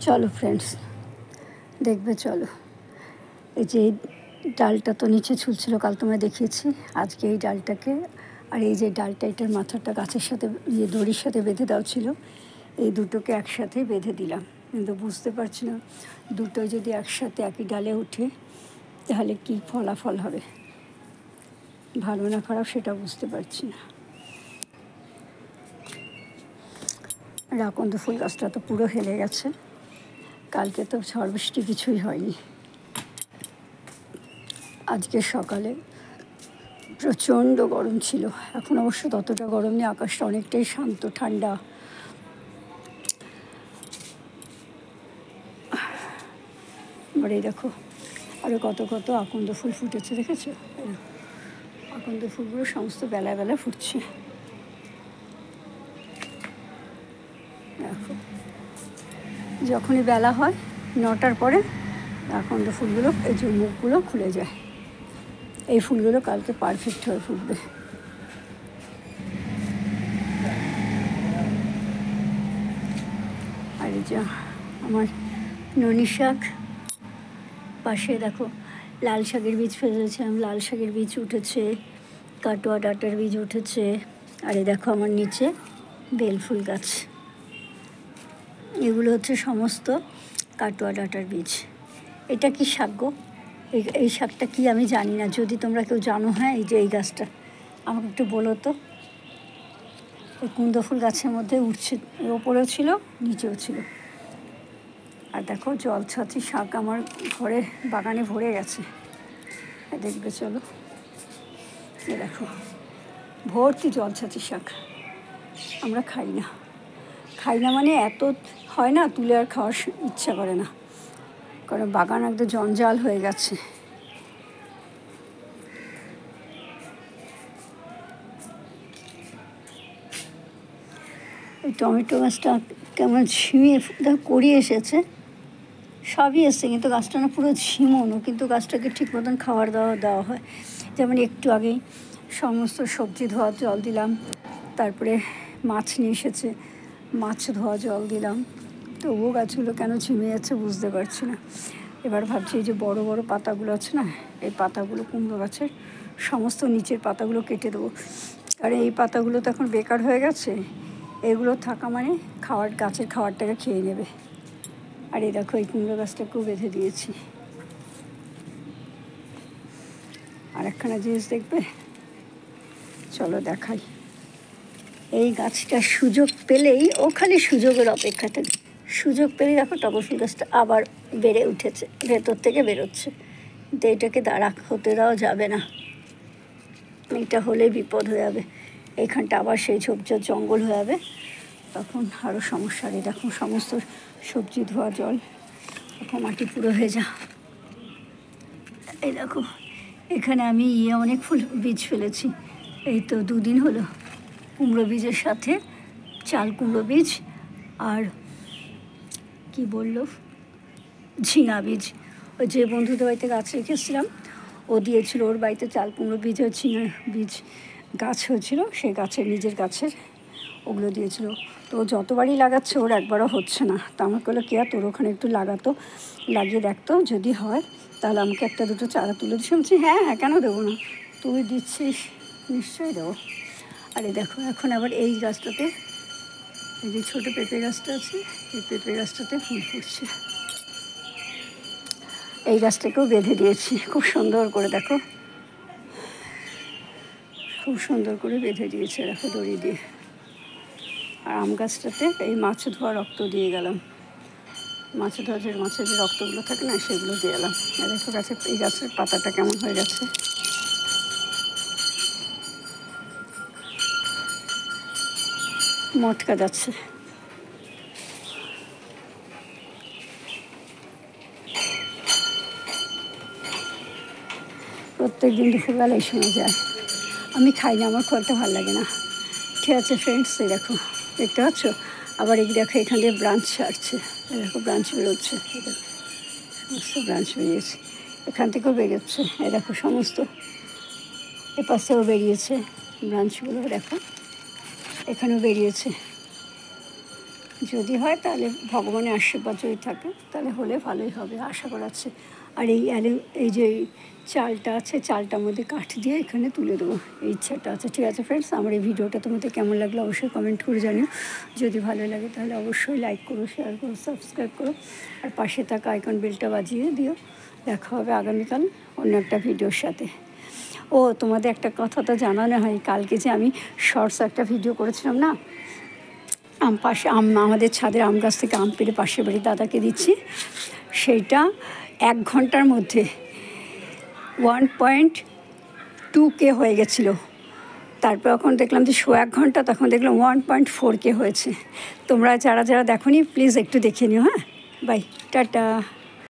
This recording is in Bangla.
চলো ফ্রেন্ডস, দেখবে চলো। এই যে ডালটা তো নিচে ঝুলছিল, কাল তোমরা দেখিয়েছি। আজকে এই ডালটাকে, আর এই যে ডালটা, এটার মাথাটা গাছের সাথে দড়ির সাথে বেঁধে দেওয়া ছিল, এই দুটোকে একসাথে বেঁধে দিলাম। কিন্তু বুঝতে পারছি না দুটো যদি একসাথে একই ডালে উঠে তাহলে কী ফলাফল হবে, ভালো না খারাপ সেটা বুঝতে পারছি না। আকন্দ ফুল গাছটা তো পুরো হেলে গেছে, কালকে তো ঝড় বৃষ্টি কিছুই হয়নি। আজকে সকালে প্রচণ্ড গরম ছিল, এখন অবশ্য ততটা গরম নেই, আকাশটা অনেকটাই শান্ত ঠান্ডা। এবার এই দেখো আরও কত কত আকন্দ ফুল ফুটেছে, দেখেছো? আকন্দ ফুলগুলো সমস্ত বেলা বেলা ফুটছে। দেখো যখনই বেলা হয় 9টার পরে আকন্দ ফুলগুলো, এই যে মুখগুলো খুলে যায়। এই ফুলগুলো কালকে পারফেক্ট হয়ে ফুটবে। আর এই যে আমার ননি শাক, পাশে দেখো লাল শাকের বীজ ফেলেছিলাম, লাল শাকের বীজ উঠেছে, কাটোয়া ডাঁটার বীজ উঠেছে। আর এই দেখো আমার নিচে বেলফুল গাছ, এগুলো হচ্ছে সমস্ত কাটোয়া ডাঁটার বীজ। এটা কি শাক গো? এই শাকটা কি আমি জানি না, যদি তোমরা কেউ জানো, হ্যাঁ এই যে এই গাছটা আমাকে একটু বলো তো। এই কুন্দ ফুল গাছের মধ্যে উঠছে, ওপরেও ছিল নিচেও ছিল। আর দেখো জল ছাঁচি শাক আমার ঘরে বাগানে ভরে গেছে, দেখবে চলো। এ দেখো ভর্তি জল ছাঁচি শাক। আমরা খাই না মানে এত হয় না, তুলে আর খাওয়ার ইচ্ছা করে না, কারণ বাগান একদম জঞ্জাল হয়ে গেছে। এই টমেটো গাছটা কেমন ঝিমিয়ে করিয়ে এসেছে, সবই এসছে, কিন্তু গাছটা না পুরো ঝিমোনো, কিন্তু গাছটাকে ঠিক মতন খাবার দেওয়া হয়। যেমন একটু আগেই সমস্ত সবজি ধোয়ার জল দিলাম, তারপরে মাছ নিয়ে এসেছে, মাছ ধোয়া জল দিলাম, তবুও গাছগুলো কেন ঝিমে যাচ্ছে বুঝতে পারছি না। এবার ভাবছি এই যে বড় বড় পাতাগুলো আছে না, এই পাতাগুলো কুমড়ো গাছের সমস্ত নিচের পাতাগুলো কেটে দেবো, কারণ এই পাতাগুলো তো এখন বেকার হয়ে গেছে, এগুলো থাকা মানে গাছের খাবারটাকে খেয়ে নেবে। আর এই দেখো এই কুমড়ো গাছটাকেও বেঁধে দিয়েছি। আর একখানা জিনিস দেখবে, চলো দেখাই। এই গাছটা সুযোগ পেলেই, ও খালি সুযোগের অপেক্ষা থাকে, সুযোগ পেলেই দেখো টগর ফুল গাছটা আবার বেড়ে উঠেছে, ভেতর থেকে বেরোচ্ছে। কিন্তু এটাকে হতে দেওয়া যাবে না, এটা হলে বিপদ হয়ে যাবে, এইখানটা আবার সেই ঝোপঝাড় জঙ্গল হয়ে যাবে, তখন আরও সমস্যা। এই দেখো সমস্ত সবজি ধোয়া জল, দেখো মাটি পুরো ভেজা। এই দেখো এখানে আমি অনেক ফুল বীজ ফেলেছি, এই তো 2 দিন হলো। কুমড়ো বীজের সাথে চাল কুমড়ো বীজ, আর কি বললো ঝিঙা বীজ, ওই যে বন্ধুদের বাড়িতে গাছ রেখেছিলাম, ও দিয়েছিল, ওর বাড়িতে চাল কুমড়ো বীজ আর ঝিঙা বীজ গাছ হয়েছিল, সেই গাছের নিজের গাছের ওগুলো দিয়েছিল। তো যতবারই লাগাচ্ছে ওর একবারও হচ্ছে না, তো আমাকে বললো কেয়া তোর ওখানে একটু লাগাতো, লাগিয়ে দেখতো, যদি হয় তাহলে আমাকে 1-2 চারা তুলে দিচ্ছি। বলছি হ্যাঁ কেন দেবো না, তুই দিচ্ছিস নিশ্চয়ই দেবো। আর এই দেখো এখন আবার এই গাছটাতে, এই যে ছোটো পেঁপে গাছটা আছে, এই পেঁপে গাছটাতে ফুল ফুটছে। এই গাছটাকেও বেঁধে দিয়েছি খুব সুন্দর করে, দেখো খুব সুন্দর করে বেঁধে দিয়েছে, দেখো দড়ি দিয়ে। আর আম গাছটাতে এই মাছ ধোয়া রক্ত দিয়ে গেলাম, মাছের যে রক্তগুলো থাকে না সেগুলো দিয়ে এলাম। দেখো এই গাছের পাতাটা কেমন হয়ে গেছে, মটকা যাচ্ছে। প্রত্যেক দিন দুপুরবেলা এই সময় যায়, আমি খাই না, আমার খুব একটা ভালো লাগে না। ঠিক আছে ফ্রেন্ডস, এই দেখো দেখতে পাচ্ছ, আবার এই দেখো এখান দিয়ে ব্রাঞ্চ ছাড়ছে, দেখো ব্রাঞ্চ বেরোচ্ছে, সমস্ত ব্রাঞ্চ বেরিয়েছে, এখান থেকেও বেরোচ্ছে, এই দেখো সমস্ত এপাশেও বেরিয়েছে ব্রাঞ্চগুলো, দেখো এখানেও বেরিয়েছে। যদি হয় তাহলে ভগবানের আশীর্বাদ যদি থাকে তাহলে হলে ভালোই হবে আশা করা যাচ্ছে। আর এই যে চালটা আছে, চালটার মধ্যে কাঠ দিয়ে এখানে তুলে দেবো, এই ইচ্ছাটা আছে। ঠিক আছে ফ্রেন্ডস, আমার এই ভিডিওটা তোমাদের কেমন লাগলো অবশ্যই কমেন্ট করে জানিও। যদি ভালো লাগে তাহলে অবশ্যই লাইক করো, শেয়ার করো, সাবস্ক্রাইব করো, আর পাশে থাকা আইকন বেলটা বাজিয়ে দিও। দেখা হবে আগামীকাল অন্য একটা ভিডিওর সাথে। ও তোমাদের একটা কথা তো জানানো হয়, কালকে যে আমি শর্টস একটা ভিডিও করেছিলাম না, আমাদের ছাদের আম গাছ থেকে আম পেড়ে পাশের বাড়ির দাদাকে দিচ্ছি, সেইটা 1 ঘন্টার মধ্যে 1.2K হয়ে গেছিলো। তারপর এখন দেখলাম যে 1 ঘন্টা, তখন দেখলাম 1.4K হয়েছে। তোমরা যারা যারা দেখোনি প্লিজ একটু দেখে নিও। হ্যাঁ, বাই, টাটা।